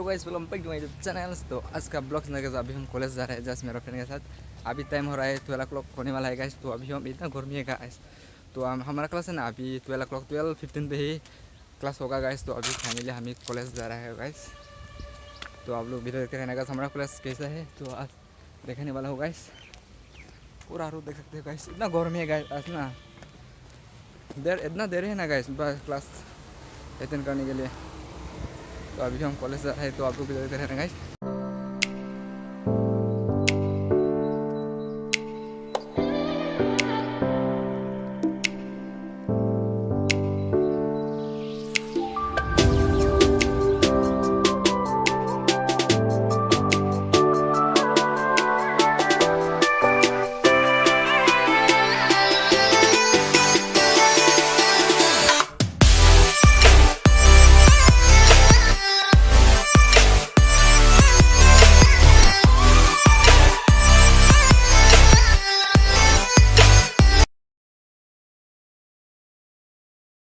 Guys welcome back to my YouTube channel. तो आज का ब्लॉग सुनने के बाद अभी हम कॉलेज जा रहे हैं जस्ट मेरे फ्रेंड के साथ। अभी टाइम हो रहा है 12 o'clock होने वाला है गाइस। तो अभी हम इतना गर्मी है गाइस। तो हमारा क्लास है ना अभी 12 o'clock 12:15 पे ही क्लास होगा गाइस। तो अभी फाइनली हम कॉलेज जा रहे हैं गाइस। तो आप लोग वीडियो देखते रहने का हमारा क्लास कैसा है तो आज देखने वाला हो गाइस। पूरा रोड देख सकते हो गाइस, इतना गर्मी है गाइस आज ना। इतना देर है ना गाइस बस क्लास अटेंड करने के लिए। तो अभी हम कॉलेज जा रहे हैं तो आप लोग भी देखते रहना गाइस।